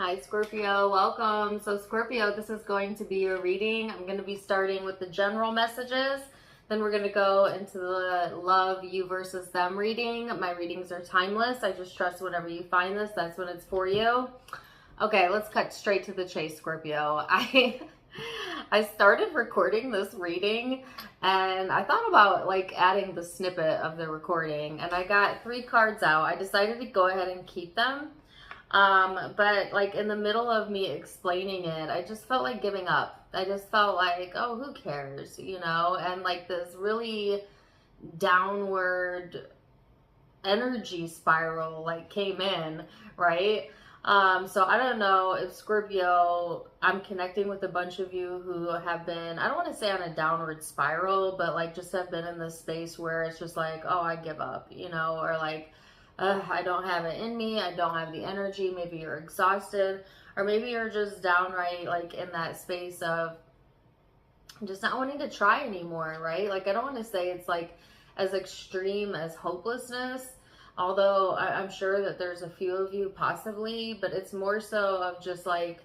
Hi Scorpio, welcome. So Scorpio, this is going to be your reading. I'm going to be starting with the general messages. Then we're going to go into the love you versus them reading. My readings are timeless. I just trust whenever you find this, that's when it's for you. Okay, let's cut straight to the chase, Scorpio. I started recording this reading and I thought about like adding the snippet of the recording, and I got 3 cards out. I decided to go ahead and keep them. But like in the middle of me explaining it, I just felt like giving up. I just felt like, oh, who cares, you know? And like this really downward energy spiral like came in, right? So I don't know if Scorpio, I'm connecting with a bunch of you who have been, I don't want to say on a downward spiral, but like just have been in this space where it's just like, oh, I give up, you know, or like, I don't have it in me. I don't have the energy. Maybe you're exhausted, or maybe you're just downright like in that space of just not wanting to try anymore, right? Like, I don't want to say it's like as extreme as hopelessness, although I'm sure that there's a few of you possibly, but it's more so of just like,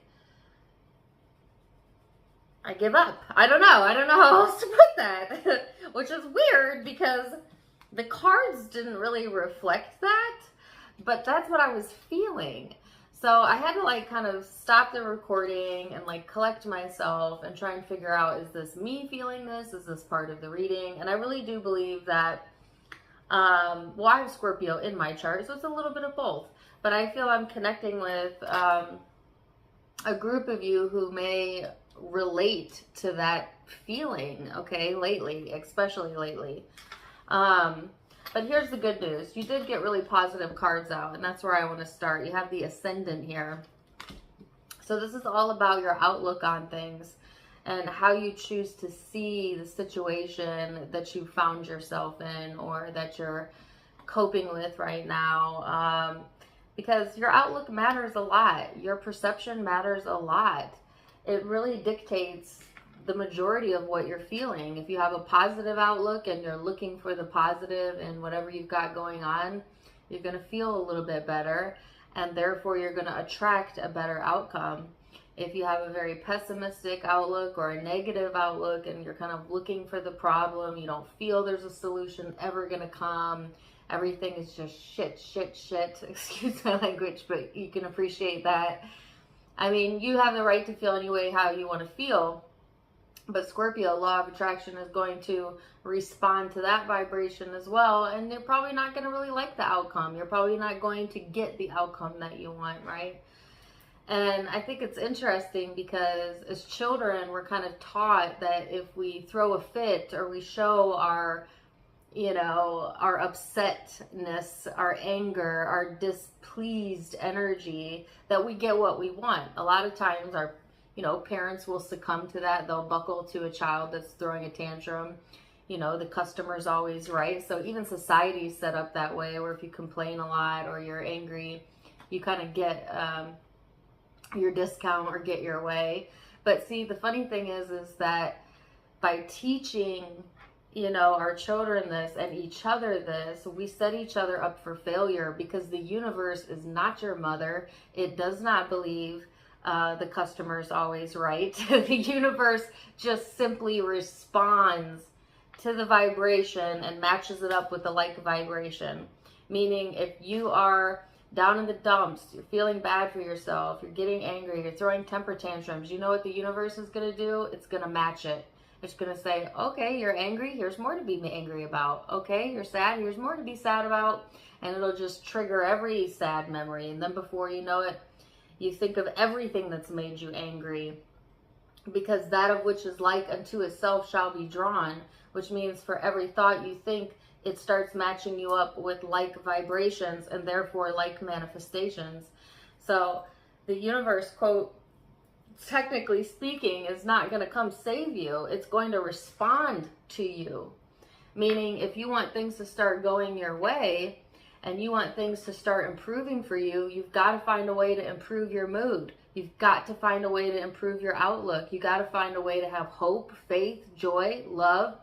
I give up. I don't know how else to put that, which is weird because the cards didn't really reflect that, but that's what I was feeling. So I had to like kind of stop the recording and like collect myself and try and figure out, is this me feeling this? Is this part of the reading? And I really do believe that, well, I have Scorpio in my chart, so it's a little bit of both. But I feel I'm connecting with a group of you who may relate to that feeling, okay, lately, especially lately. But here's the good news. You did get really positive cards out, and that's where I want to start. You have the Ascendant here. So this is all about your outlook on things and how you choose to see the situation that you found yourself in or that you're coping with right now. Because your outlook matters a lot. Your perception matters a lot. It really dictates the majority of what you're feeling. If you have a positive outlook and you're looking for the positive in whatever you've got going on, you're going to feel a little bit better, and therefore you're going to attract a better outcome. If you have a very pessimistic outlook or a negative outlook and you're kind of looking for the problem, you don't feel there's a solution ever going to come, everything is just shit, excuse my language, but you can appreciate that. I mean, you have the right to feel any way how you want to feel. But Scorpio, law of attraction is going to respond to that vibration as well. And you're probably not going to really like the outcome. You're probably not going to get the outcome that you want, right? And I think it's interesting because as children, we're kind of taught that if we throw a fit or we show our, you know, our upsetness, our anger, our displeased energy, that we get what we want. A lot of times our parents will succumb to that. They'll buckle to a child that's throwing a tantrum. You know, the customer's always right. So even society is set up that way, where if you complain a lot or you're angry, you kind of get your discount or get your way. But see, the funny thing is that by teaching, our children this and each other this, we set each other up for failure, because the universe is not your mother. It does not believe the customer's always right. The universe just simply responds to the vibration and matches it up with the like vibration. Meaning, if you are down in the dumps, you're feeling bad for yourself, you're getting angry, you're throwing temper tantrums, you know what the universe is going to do? It's going to match it. It's going to say, okay, you're angry, here's more to be angry about. Okay, you're sad, here's more to be sad about. And it'll just trigger every sad memory. And then before you know it, you think of everything that's made you angry, because that of which is like unto itself shall be drawn, which means for every thought you think, it starts matching you up with like vibrations and therefore like manifestations. So the universe, quote, technically speaking, is not going to come save you. It's going to respond to you. Meaning, if you want things to start going your way, and you want things to start improving for you, you've got to find a way to improve your mood. You've got to find a way to improve your outlook. You got to find a way to have hope, faith, joy, love.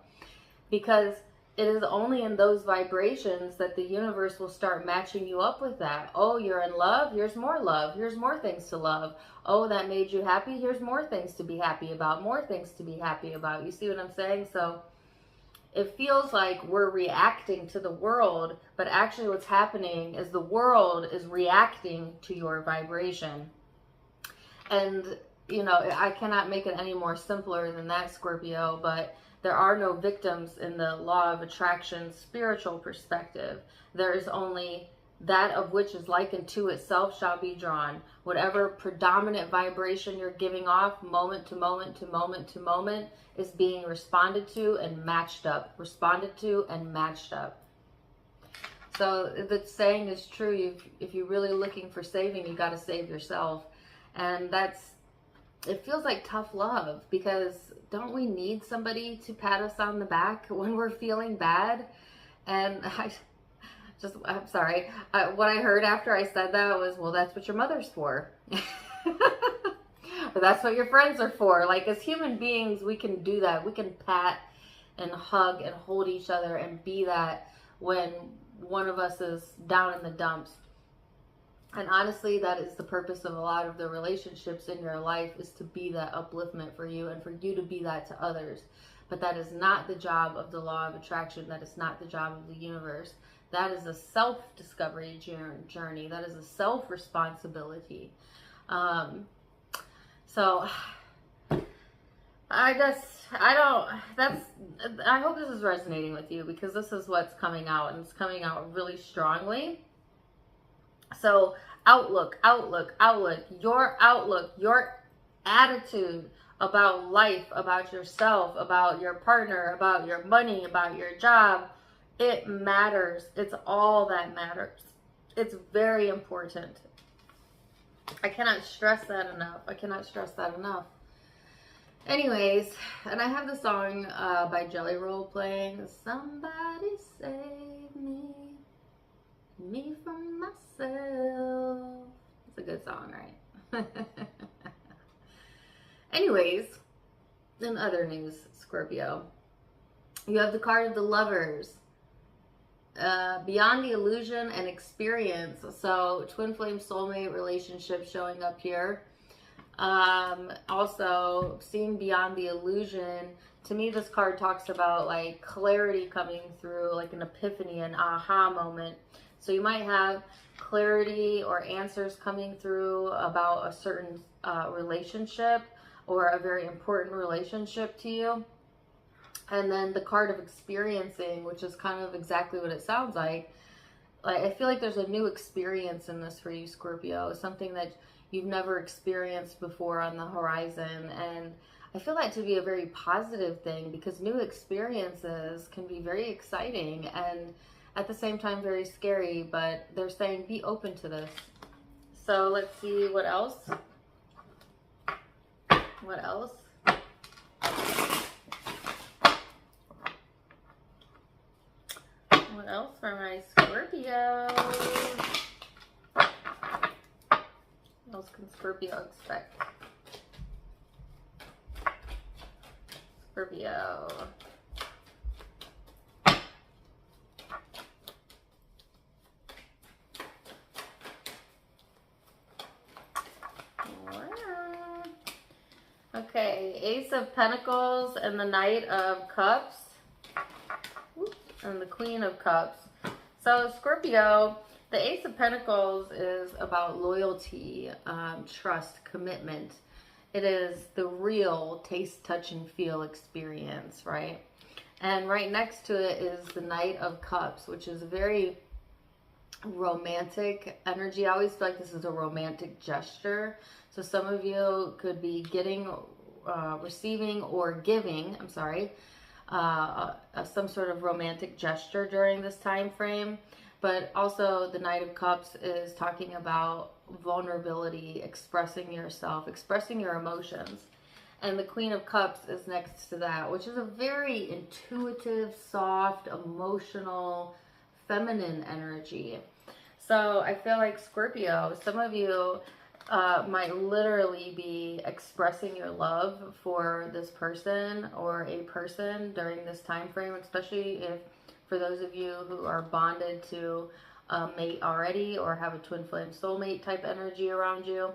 Because it is only in those vibrations that the universe will start matching you up with that. Oh, you're in love? Here's more love. Here's more things to love. Oh, that made you happy? Here's more things to be happy about. More things to be happy about. You see what I'm saying? So it feels like we're reacting to the world, but actually what's happening is the world is reacting to your vibration. And, you know, I cannot make it any more simpler than that, Scorpio, but there are no victims in the law of attraction spiritual perspective. There is only that of which is likened to itself shall be drawn. Whatever predominant vibration you're giving off moment to moment to moment to moment is being responded to and matched up. Responded to and matched up. So the saying is true. If you're really looking for saving, you got to save yourself. And it feels like tough love, because don't we need somebody to pat us on the back when we're feeling bad? And I'm sorry. What I heard after I said that was, well, that's what your mother's for. Or that's what your friends are for. Like, as human beings, we can do that. We can pat and hug and hold each other and be that when one of us is down in the dumps. And honestly, that is the purpose of a lot of the relationships in your life, is to be that upliftment for you and for you to be that to others. But that is not the job of the law of attraction. That is not the job of the universe. That is a self-discovery journey. That is a self-responsibility. So I hope this is resonating with you, because this is what's coming out, and it's coming out really strongly. So outlook, your attitude about life, about yourself, about your partner, about your money, about your job, it matters. It's all that matters. It's very important. I cannot stress that enough. I cannot stress that enough. Anyways, and I have the song by Jelly Roll playing. Somebody save me from myself. It's a good song, right? Anyways, in other news, Scorpio, you have the card of the Lovers. Beyond the illusion and experience. So twin flame soulmate relationship showing up here. Also seeing beyond the illusion. To me, this card talks about like clarity coming through, like an epiphany, an aha moment. So you might have clarity or answers coming through about a certain relationship, or a very important relationship to you. And then the card of experiencing, which is kind of exactly what it sounds like. I feel like there's a new experience in this for you, Scorpio. Something that you've never experienced before on the horizon. And I feel that to be a very positive thing, because new experiences can be very exciting and at the same time very scary. But they're saying be open to this. So let's see what else. What else? What else for my Scorpios? What else can Scorpio expect? Scorpio. Wow. Okay, Ace of Pentacles and the Knight of Cups. And the Queen of Cups. So Scorpio, the Ace of Pentacles is about loyalty, trust, commitment. It is the real taste, touch, and feel experience, right? And right next to it is the Knight of Cups, which is a very romantic energy. I always feel like this is a romantic gesture. So some of you could be getting, receiving, or giving, some sort of romantic gesture during this time frame. But also the Knight of Cups is talking about vulnerability, expressing yourself, expressing your emotions. And the Queen of Cups is next to that, which is a very intuitive, soft, emotional, feminine energy. So I feel like Scorpio, some of you might literally be expressing your love for this person or a person during this time frame, especially if for those of you who are bonded to a mate already or have a twin flame soulmate type energy around you.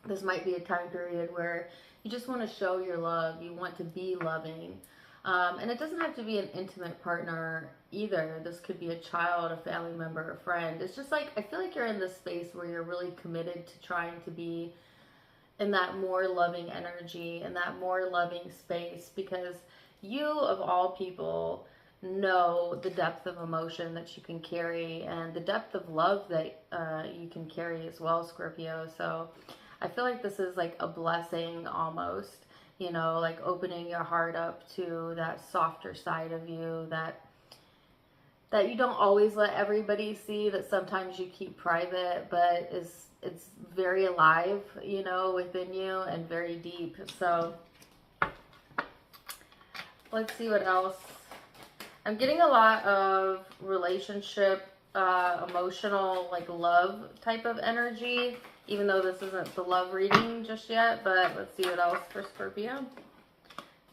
This might be a time period where you just want to show your love. You want to be loving. And it doesn't have to be an intimate partner either. This could be a child, a family member, a friend. It's just like, I feel like you're in this space where you're really committed to trying to be in that more loving energy, in that more loving space, because you, of all people, know the depth of emotion that you can carry and the depth of love that you can carry as well, Scorpio. So I feel like this is like a blessing almost. You know, like opening your heart up to that softer side of you that you don't always let everybody see, that sometimes you keep private, but it's very alive, you know, within you and very deep. So let's see what else. I'm getting a lot of relationship, emotional, like love type of energy. Even though this isn't the love reading just yet, but let's see what else for Scorpio.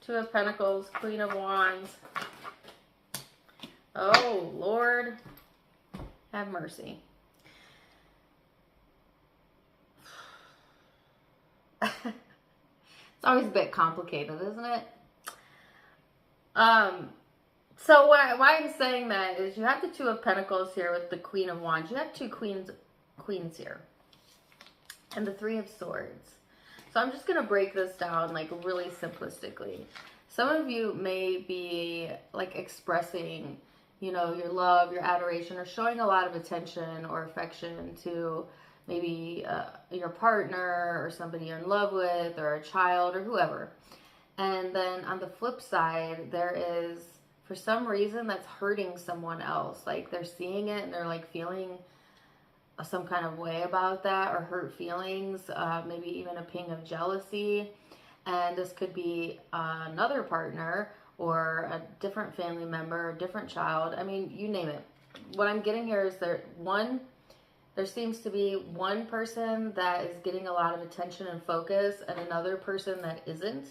Two of Pentacles, Queen of Wands. Oh, Lord, have mercy. It's always a bit complicated, isn't it? So why I'm saying that is you have the Two of Pentacles here with the Queen of Wands. You have two queens here. And the Three of Swords. So I'm just going to break this down like really simplistically. Some of you may be like expressing, you know, your love, your adoration, or showing a lot of attention or affection to maybe your partner or somebody you're in love with or a child or whoever. And then on the flip side, there is, for some reason, that's hurting someone else. Like they're seeing it and they're like feeling some kind of way about that, or hurt feelings, maybe even a ping of jealousy. And this could be another partner or a different family member, a different child. I mean, you name it. What I'm getting here is there seems to be one person that is getting a lot of attention and focus and another person that isn't.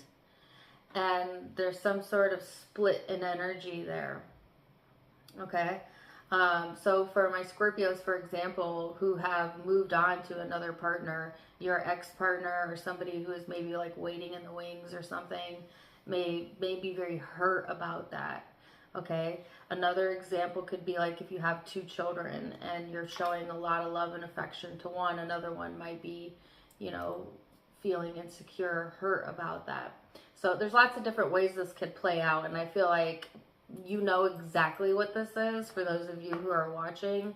And there's some sort of split in energy there. Okay. So for my Scorpios, for example, who have moved on to another partner, your ex-partner or somebody who is maybe like waiting in the wings or something, may be very hurt about that. Okay. Another example could be like if you have two children and you're showing a lot of love and affection to one, another one might be, you know, feeling insecure, hurt about that. So there's lots of different ways this could play out. And I feel like you know exactly what this is for those of you who are watching,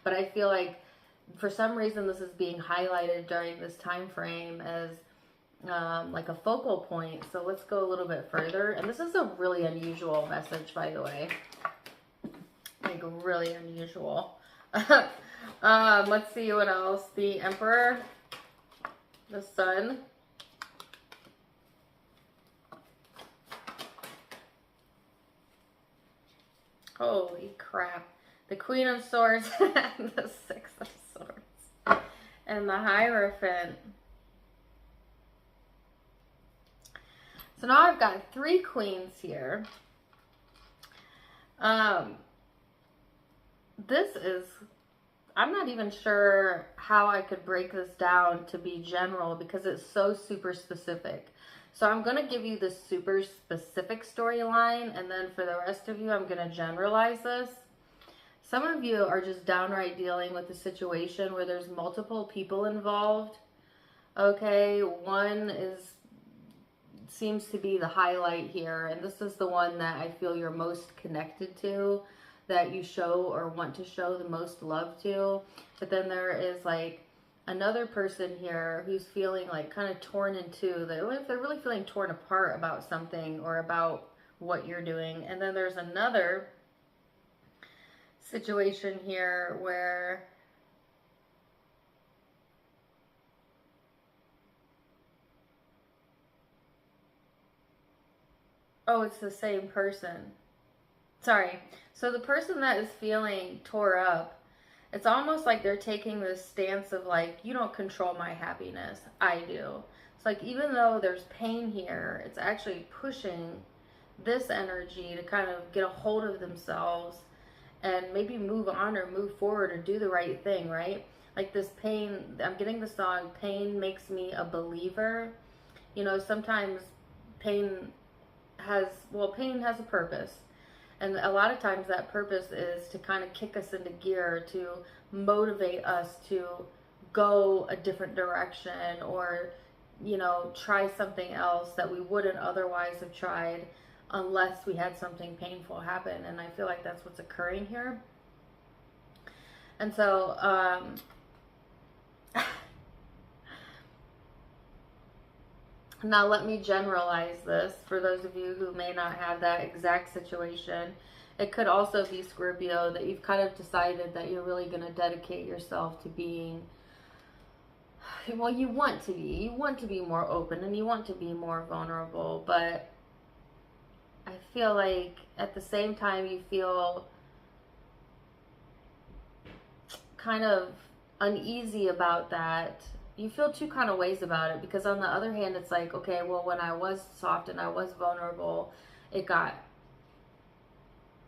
but I feel like for some reason this is being highlighted during this time frame as like a focal point. So let's go a little bit further. And this is a really unusual message, by the way, like really unusual. Let's see what else. The Emperor, the Sun, holy crap. The Queen of Swords and the Six of Swords. And the Hierophant. So now I've got three queens here. This is, I'm not even sure how I could break this down to be general because it's so super specific. So I'm going to give you the super specific storyline, and then for the rest of you, I'm going to generalize this. Some of you are just downright dealing with a situation where there's multiple people involved. Okay, one seems to be the highlight here, and this is the one that I feel you're most connected to, that you show or want to show the most love to. But then there is like another person here who's feeling like kind of torn in two. They're really feeling torn apart about something or about what you're doing. And then there's another situation here where oh, it's the same person. Sorry. So the person that is feeling tore up It's almost like they're taking this stance of like, you don't control my happiness, I do. It's like, even though there's pain here, it's actually pushing this energy to kind of get a hold of themselves and maybe move on or move forward or do the right thing, right? Like this pain, I'm getting the song, pain makes me a believer. You know, sometimes pain has a purpose. And a lot of times that purpose is to kind of kick us into gear, to motivate us to go a different direction, or, you know, try something else that we wouldn't otherwise have tried unless we had something painful happen. And I feel like that's what's occurring here. And so, now let me generalize this for those of you who may not have that exact situation. It could also be, Scorpio, that you've kind of decided that you're really going to dedicate yourself to being, well, you want to be more open and you want to be more vulnerable, but I feel like at the same time you feel kind of uneasy about that. You feel two kind of ways about it, because on the other hand, it's like, okay, well, when I was soft and I was vulnerable, it got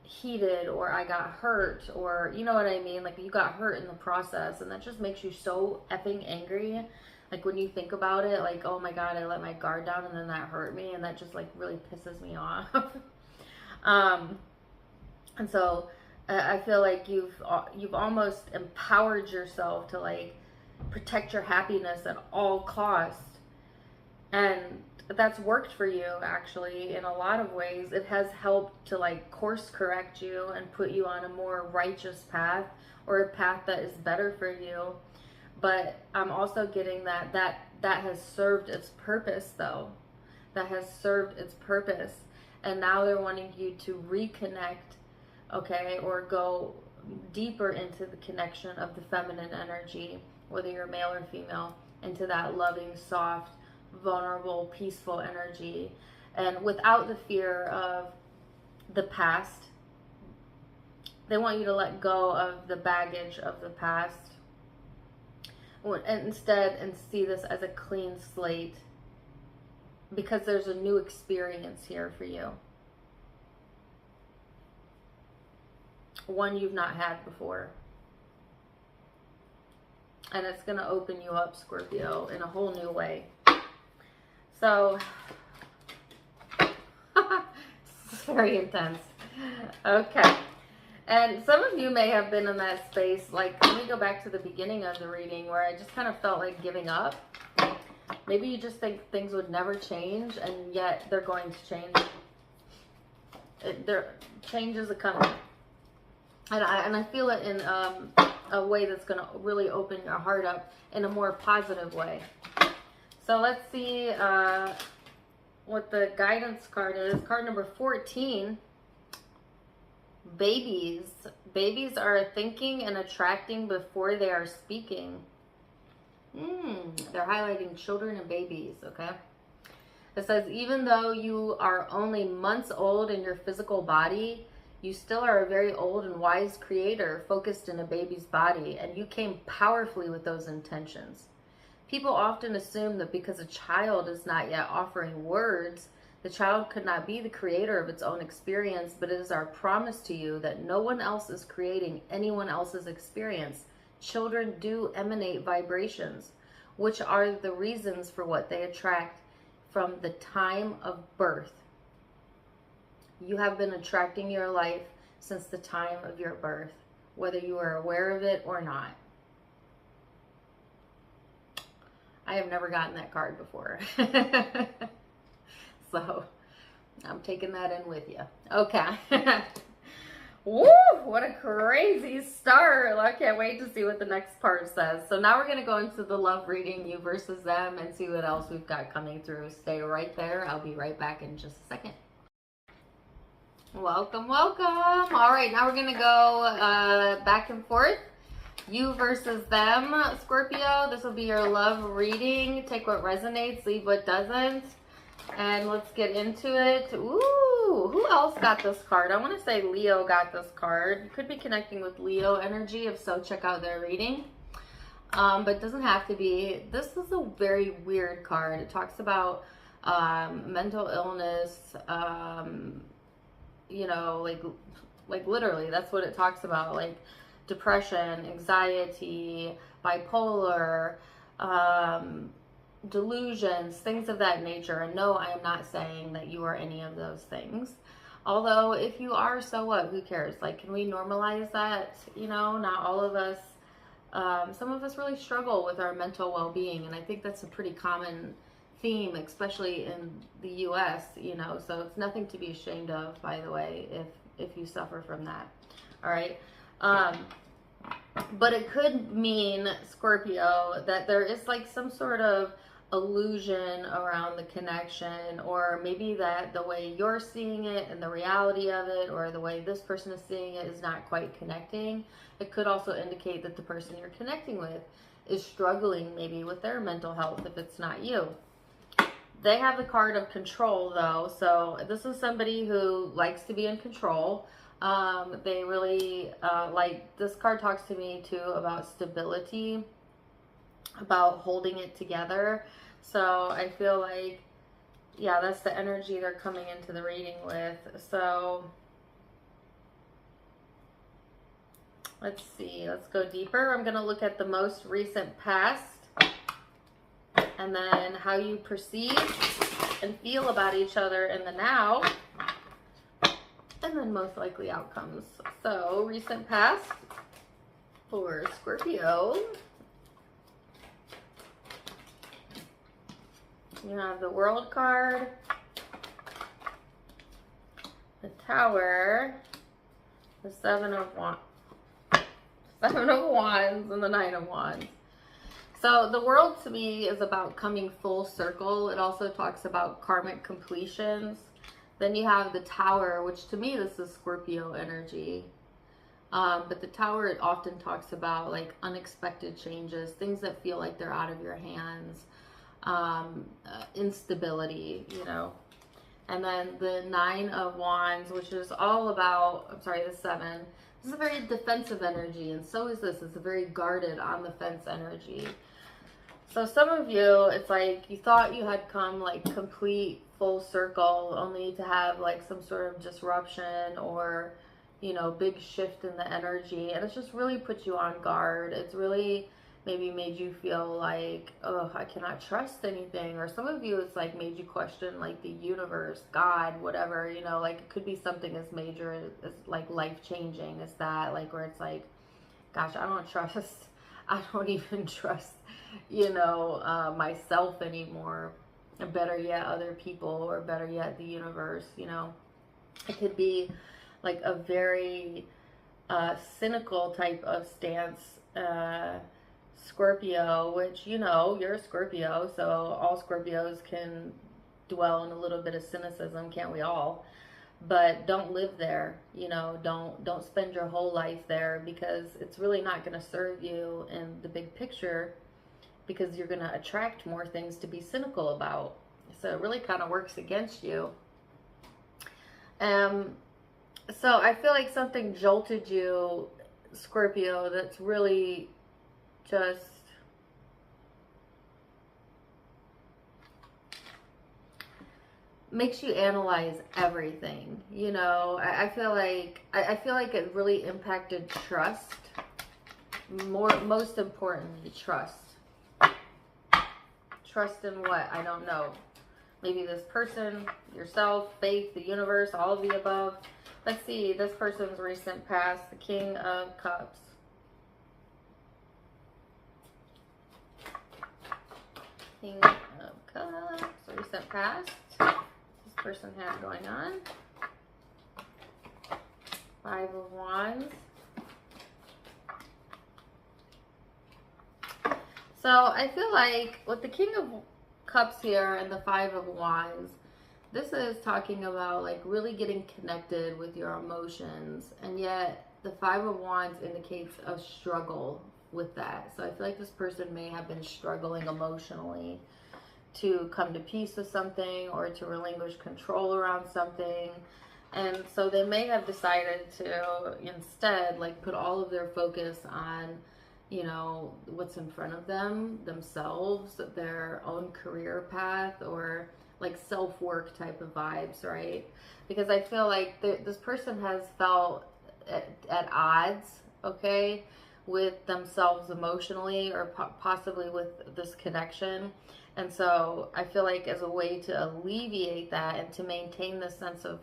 heated, or I got hurt, or you know what I mean? Like, you got hurt in the process, and that just makes you so effing angry. Like, when you think about it, like, oh my God, I let my guard down and then that hurt me, and that just like really pisses me off. And so I feel like you've almost empowered yourself to like protect your happiness at all costs, and that's worked for you actually in a lot of ways. It has helped to like course correct you and put you on a more righteous path, or a path that is better for you. But I'm also getting that has served its purpose, though. That has served its purpose, and now they're wanting you to reconnect, okay, or go deeper into the connection of the feminine energy, whether you're male or female, into that loving, soft, vulnerable, peaceful energy, and without the fear of the past. They want you to let go of the baggage of the past, and instead see this as a clean slate, because there's a new experience here for you, one you've not had before. And it's going to open you up, Scorpio, in a whole new way. So, it's very intense. Okay. And some of you may have been in that space. Like, let me go back to the beginning of the reading where I just kind of felt like giving up. Maybe you just think things would never change, and yet they're going to change. Change is coming. And I feel it in a way that's going to really open your heart up in a more positive way. So let's see what the guidance card is. Card number 14. Babies. Babies are thinking and attracting before they are speaking. They're highlighting children and babies, okay? It says, even though you are only months old in your physical body, you still are a very old and wise creator focused in a baby's body, and you came powerfully with those intentions. People often assume that because a child is not yet offering words, the child could not be the creator of its own experience, but it is our promise to you that no one else is creating anyone else's experience. Children do emanate vibrations, which are the reasons for what they attract from the time of birth. You have been attracting your life since the time of your birth, whether you are aware of it or not. I have never gotten that card before. So I'm taking that in with you. Okay. Woo! What a crazy start. I can't wait to see what the next part says. So now we're going to go into the love reading, you versus them, and see what else we've got coming through. Stay right there. I'll be right back in just a second. Welcome, welcome. All right, now we're going to go back and forth. You versus them, Scorpio. This will be your love reading. Take what resonates, leave what doesn't. And let's get into it. Ooh, who else got this card? I want to say Leo got this card. You could be connecting with Leo energy. If so, check out their reading. But it doesn't have to be. This is a very weird card. It talks about mental illness, you know, like literally, that's what it talks about. Like depression, anxiety, bipolar, delusions, things of that nature. And no, I am not saying that you are any of those things. Although if you are, so what? Who cares? Like, can we normalize that? You know, not all of us. Some of us really struggle with our mental well-being, and I think that's a pretty common theme, especially in the U.S. You know, so it's nothing to be ashamed of, by the way, if you suffer from that. All right. But it could mean, Scorpio, that there is like some sort of illusion around the connection, or maybe that the way you're seeing it and the reality of it, or the way this person is seeing it, is not quite connecting. It could also indicate that the person you're connecting with is struggling maybe with their mental health if it's not you. They have the card of control though, so this is somebody who likes to be in control. They really like, this card talks to me too about stability, about holding it together. So I feel like, yeah, that's the energy they're coming into the reading with. So let's see, let's go deeper. I'm going to look at the most recent past, and then how you perceive and feel about each other in the now, and then most likely outcomes. So recent past for Scorpio. You have the World card, the Tower, the Seven of Wands, and the Nine of Wands. So the World to me is about coming full circle. It also talks about karmic completions. Then you have the Tower, which to me, this is Scorpio energy. But the Tower, it often talks about like unexpected changes, things that feel like they're out of your hands. Instability, you know. And then the Nine of Wands, which is all about, I'm sorry, the Seven. This is a very defensive energy, and so is this. It's a very guarded, on the fence energy. So some of you, it's like you thought you had come like complete full circle, only to have like some sort of disruption or, you know, big shift in the energy. And it's just really put you on guard. It's really maybe made you feel like, oh, I cannot trust anything. Or some of you, it's like made you question like the universe, God, whatever, you know, like it could be something as major as like life-changing as that, like where it's like, gosh, I don't even trust, you know, myself anymore. Or better yet, other people, or better yet, the universe, you know. It could be like a very cynical type of stance, Scorpio, which, you know, you're a Scorpio, so all Scorpios can dwell in a little bit of cynicism, can't we all? But don't live there, you know. Don't spend your whole life there, because it's really not going to serve you in the big picture, because you're going to attract more things to be cynical about. So it really kind of works against you. So I feel like something jolted you, Scorpio, that's really just makes you analyze everything. You know, I feel like it really impacted trust. Most importantly, trust. Trust in what? I don't know. Maybe this person, yourself, faith, the universe, all of the above. Let's see, this person's recent past, the King of Cups. King of Cups, recent past. This person had going on. Five of Wands. So I feel like with the King of Cups here and the Five of Wands, this is talking about like really getting connected with your emotions, and yet the Five of Wands indicates a struggle with that. So I feel like this person may have been struggling emotionally, to come to peace with something or to relinquish control around something. And so they may have decided to instead like put all of their focus on, you know, what's in front of them, themselves, their own career path, or like self-work type of vibes, right? Because I feel like this person has felt at odds, okay, with themselves emotionally, or possibly with this connection. And so I feel like as a way to alleviate that and to maintain the sense of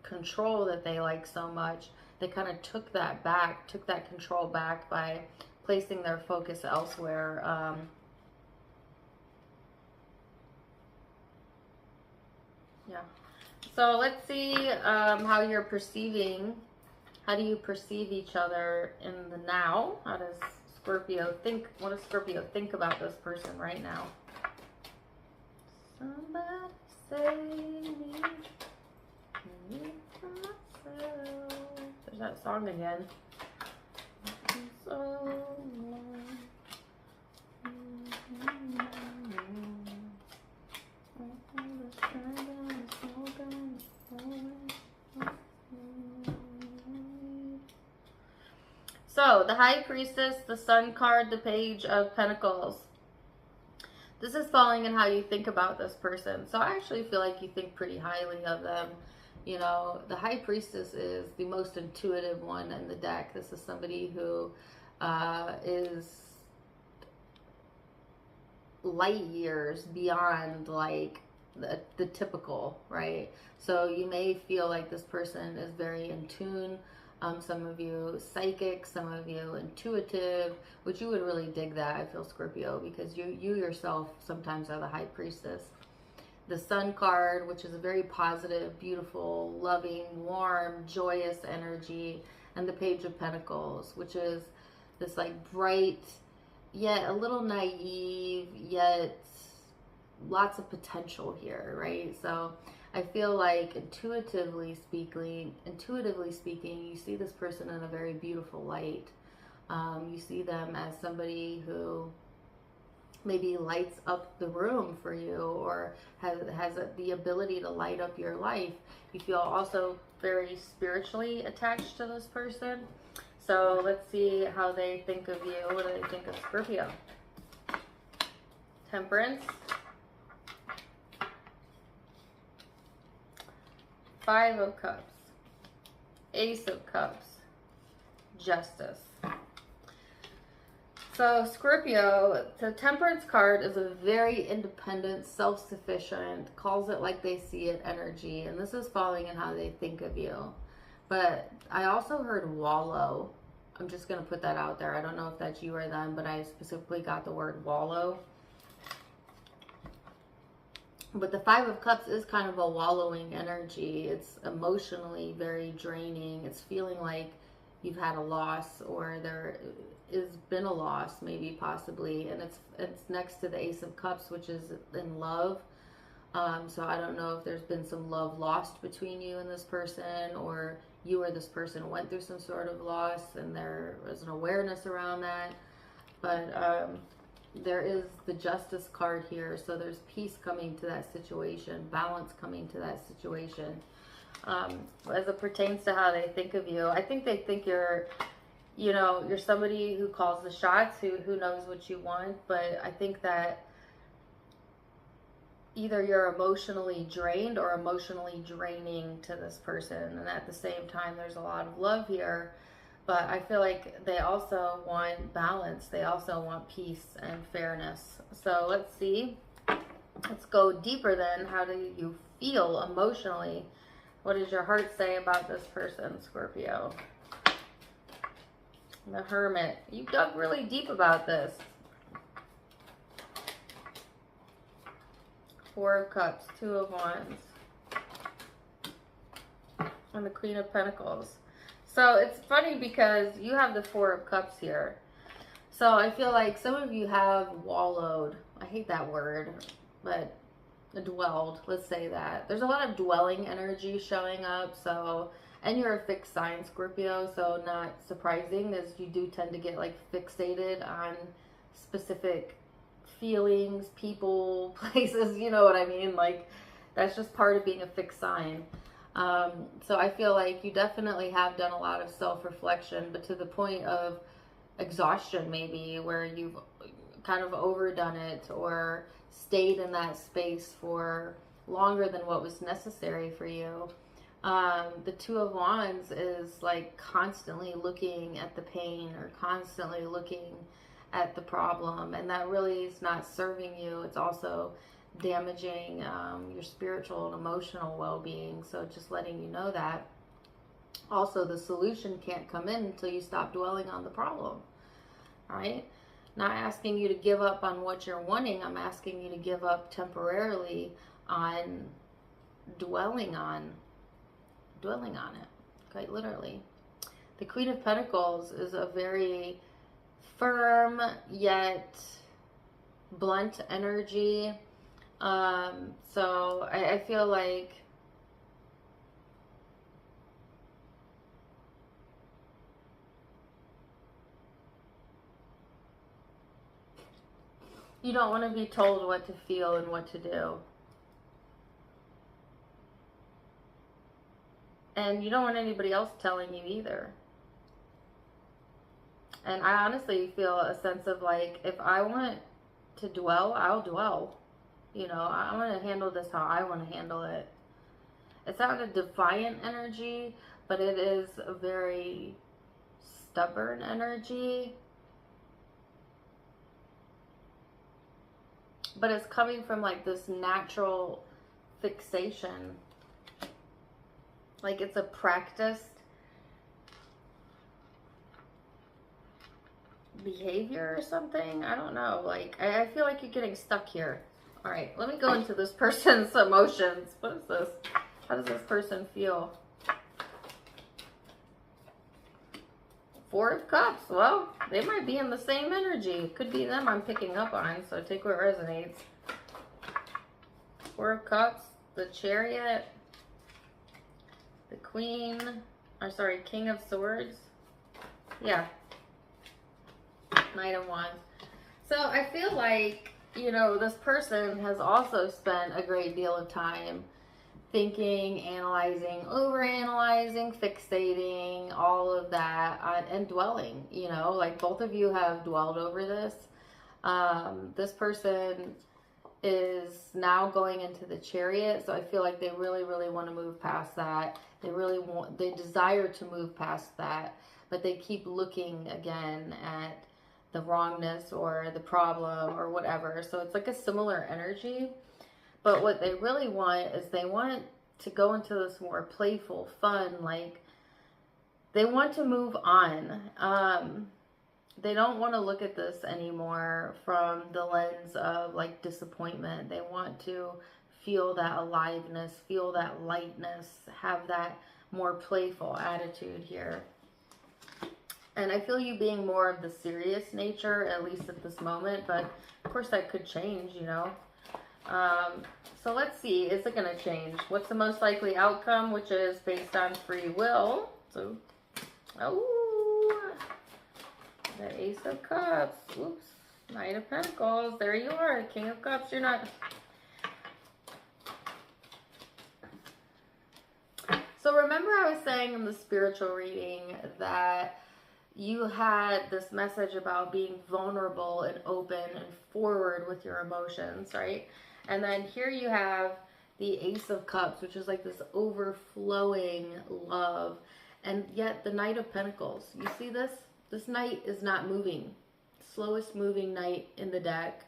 control that they like so much, they kind of took that control back by placing their focus elsewhere. Yeah. So let's see how you're perceiving. How do you perceive each other in the now? How does Scorpio think? What does Scorpio think about this person right now? Somebody save me. There's that song again. So, the High Priestess, the Sun card, the Page of Pentacles. This is falling in how you think about this person. So, I actually feel like you think pretty highly of them. You know, the High Priestess is the most intuitive one in the deck. This is somebody who is light years beyond like the typical, right? So you may feel like this person is very in tune. Some of you psychic, some of you intuitive, which you would really dig that, I feel, Scorpio, because you yourself sometimes are the High Priestess. The Sun card, which is a very positive, beautiful, loving, warm, joyous energy. And the Page of Pentacles, which is this like bright, yet a little naive, yet lots of potential here, right? So I feel like intuitively speaking, you see this person in a very beautiful light. You see them as somebody who maybe lights up the room for you, or has the ability to light up your life. You feel also very spiritually attached to this person. So let's see how they think of you. What do they think of Scorpio? Temperance. Five of Cups. Ace of Cups. Justice. So Scorpio, the Temperance card is a very independent, self-sufficient, calls it like they see it energy. And this is falling in how they think of you. But I also heard wallow. I'm just going to put that out there. I don't know if that's you or them, but I specifically got the word wallow. But the Five of Cups is kind of a wallowing energy. It's emotionally very draining. It's feeling like you've had a loss, or there has been a loss, maybe, possibly. And it's next to the Ace of Cups, which is in love. So I don't know if there's been some love lost between you and this person, or you or this person went through some sort of loss and there was an awareness around that. But there is the Justice card here. So there's peace coming to that situation, balance coming to that situation. As it pertains to how they think of you, I think they think you're, you know, you're somebody who calls the shots, who knows what you want. But I think that either you're emotionally drained or emotionally draining to this person. And at the same time, there's a lot of love here. But I feel like they also want balance. They also want peace and fairness. So let's see. Let's go deeper then. How do you feel emotionally? What does your heart say about this person, Scorpio? The Hermit. You dug really deep about this. Four of Cups, Two of Wands, and the Queen of Pentacles. So it's funny because you have the Four of Cups here. So I feel like some of you have wallowed. I hate that word, but dwelled, let's say that. There's a lot of dwelling energy showing up. So, and you're a fixed sign, Scorpio, so not surprising, as you do tend to get like fixated on specific feelings, people, places, you know what I mean? Like, that's just part of being a fixed sign. So I feel like you definitely have done a lot of self-reflection, but to the point of exhaustion, maybe, where you've kind of overdone it or stayed in that space for longer than what was necessary for you. The Two of Wands is like constantly looking at the pain or constantly looking at the problem, and that really is not serving you. It's also damaging your spiritual and emotional well-being. So just letting you know that. Also, the solution can't come in until you stop dwelling on the problem, right? Not asking you to give up on what you're wanting. I'm asking you to give up temporarily on dwelling on it, quite literally. The Queen of Pentacles is a very firm yet blunt energy. So I feel like you don't want to be told what to feel and what to do. And you don't want anybody else telling you either. And I honestly feel a sense of like, if I want to dwell, I'll dwell. You know, I want to handle this how I want to handle it. It's not a defiant energy, but it is a very stubborn energy. But it's coming from like this natural fixation. Like it's a practiced behavior or something. I don't know. Like, I feel like you're getting stuck here. All right, let me go into this person's emotions. What is this? How does this person feel? Four of Cups. Well, they might be in the same energy. It could be them I'm picking up on, so take what resonates. Four of Cups, the Chariot, the Queen, or sorry, King of Swords. Yeah. Knight of Wands. So I feel like, you know, this person has also spent a great deal of time thinking, analyzing, overanalyzing, fixating, all of that, and dwelling, you know, like both of you have dwelled over this. This person is now going into the Chariot, so I feel like they really, really want to move past that. They desire to move past that, but they keep looking again at the wrongness or the problem or whatever. So it's like a similar energy. But what they really want is they want to go into this more playful, fun, like they want to move on. They don't want to look at this anymore from the lens of like disappointment. They want to feel that aliveness, feel that lightness, have that more playful attitude here. And I feel you being more of the serious nature, at least at this moment, but of course that could change, you know. So let's see, is it going to change? What's the most likely outcome, which is based on free will? So, oh, the Ace of Cups. Oops, Knight of Pentacles. There you are, King of Cups. You're not. So remember I was saying in the spiritual reading that you had this message about being vulnerable and open and forward with your emotions, right? And then here you have the Ace of Cups, which is like this overflowing love. And yet the Knight of Pentacles, you see this? This knight is not moving. Slowest moving knight in the deck.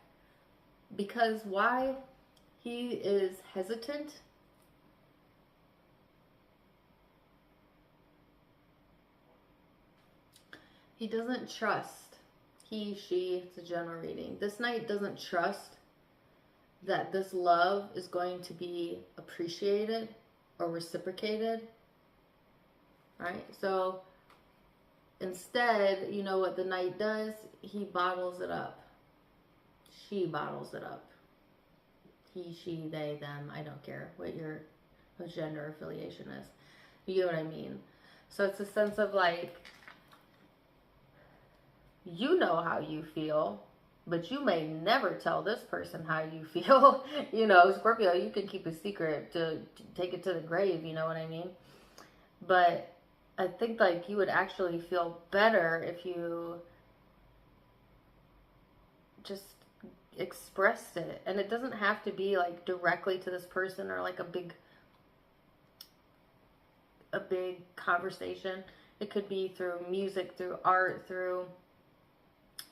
Because why? He is hesitant. He doesn't trust. He, she, it's a general reading. This knight doesn't trust that this love is going to be appreciated or reciprocated. Right? So instead, you know what the knight does? He bottles it up. She bottles it up. He, she, they, them. I don't care what your gender affiliation is. You get what I mean? So it's a sense of like, you know how you feel. but you may never tell this person how you feel. You know, Scorpio, you can keep a secret to take it to the grave, you know what I mean? But I think like you would actually feel better if you just expressed it. And it doesn't have to be like directly to this person or like a big conversation. It could be through music, through art, through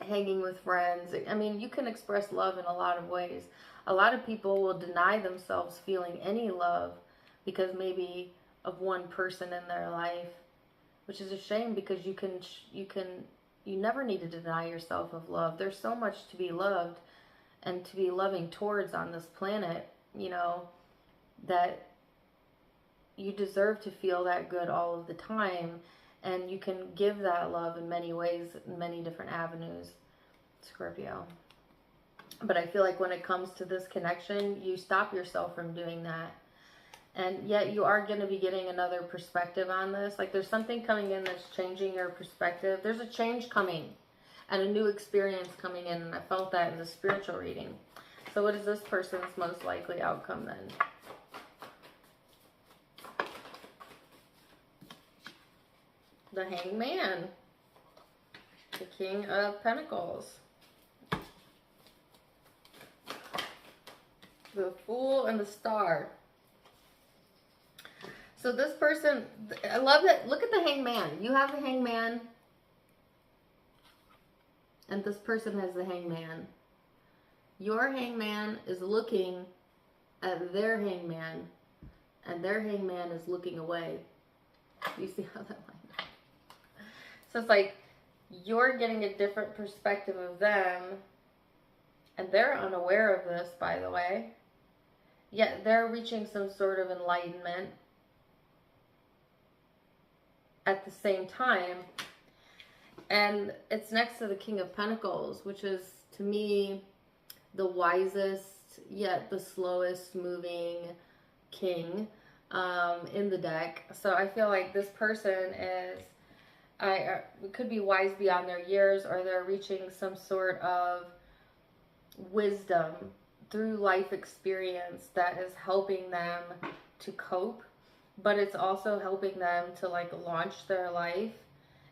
hanging with friends. I mean, you can express love in a lot of ways. A lot of people will deny themselves feeling any love because maybe of one person in their life, which is a shame, because you never need to deny yourself of love. There's so much to be loved and to be loving towards on this planet, you know, that you deserve to feel that good all of the time. And you can give that love in many ways, in many different avenues, Scorpio. But I feel like when it comes to this connection, you stop yourself from doing that. And yet you are going to be getting another perspective on this. Like there's something coming in that's changing your perspective. There's a change coming and a new experience coming in. And I felt that in the spiritual reading. So what is this person's most likely outcome then? The Hangman. The King of Pentacles. The Fool and the Star. So this person, I love that. Look at the Hangman. You have the Hangman. And this person has the Hangman. Your Hangman is looking at their Hangman. And their Hangman is looking away. You see how that lined up? So it's like you're getting a different perspective of them. And they're unaware of this, by the way. Yet they're reaching some sort of enlightenment at the same time. And it's next to the King of Pentacles, which is, to me, the wisest, yet the slowest moving king in the deck. So I feel like this person is, could be wise beyond their years, or they're reaching some sort of wisdom through life experience that is helping them to cope. But it's also helping them to like launch their life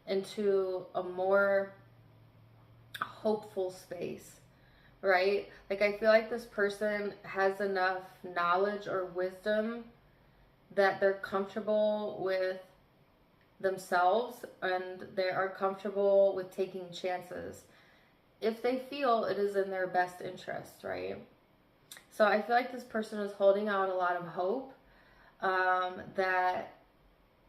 into a more hopeful space, right? Like I feel like this person has enough knowledge or wisdom that they're comfortable with themselves and they are comfortable with taking chances if they feel it is in their best interest, right? So I feel like this person is holding out a lot of hope that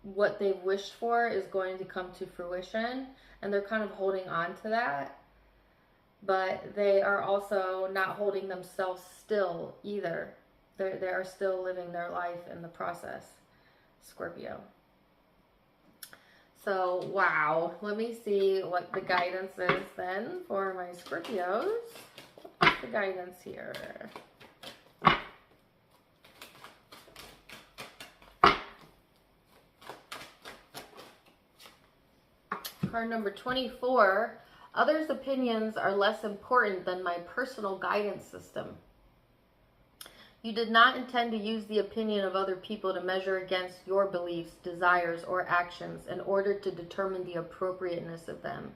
what they've wished for is going to come to fruition, and they're kind of holding on to that, but they are also not holding themselves still either. They are still living their life in the process, Scorpio. So, wow. Let me see what the guidance is then for my Scorpios. What's the guidance here? Card number 24, others' opinions are less important than my personal guidance system. You did not intend to use the opinion of other people to measure against your beliefs, desires, or actions in order to determine the appropriateness of them.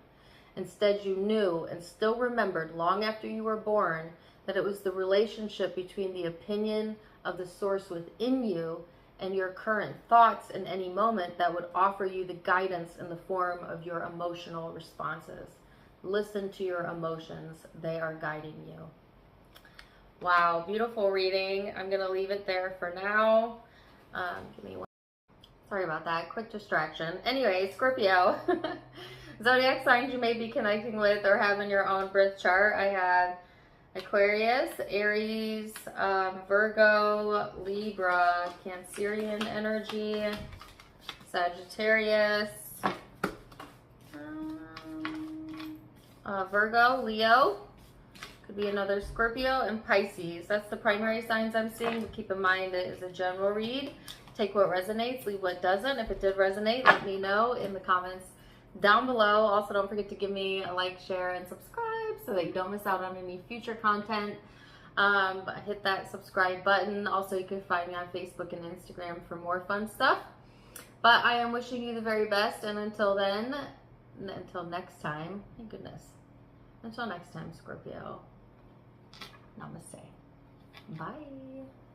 Instead, you knew and still remembered long after you were born that it was the relationship between the opinion of the source within you and your current thoughts in any moment that would offer you the guidance in the form of your emotional responses. Listen to your emotions. They are guiding you. Wow, beautiful reading. I'm going to leave it there for now. Give me one. Sorry about that. Quick distraction. Anyway, Scorpio. Zodiac signs you may be connecting with or have in your own birth chart. I have Aquarius, Aries, Virgo, Libra, Cancerian energy, Sagittarius, Virgo, Leo, could be another Scorpio, and Pisces. That's the primary signs I'm seeing, but keep in mind it is a general read. Take what resonates, leave what doesn't. If it did resonate, let me know in the comments down below. Also, don't forget to give me a like, share, and subscribe. so that you don't miss out on any future content. Hit that subscribe button. Also, you can find me on Facebook and Instagram for more fun stuff. But I am wishing you the very best, and until then, until next time, thank goodness. Until next time, Scorpio. Namaste. Bye.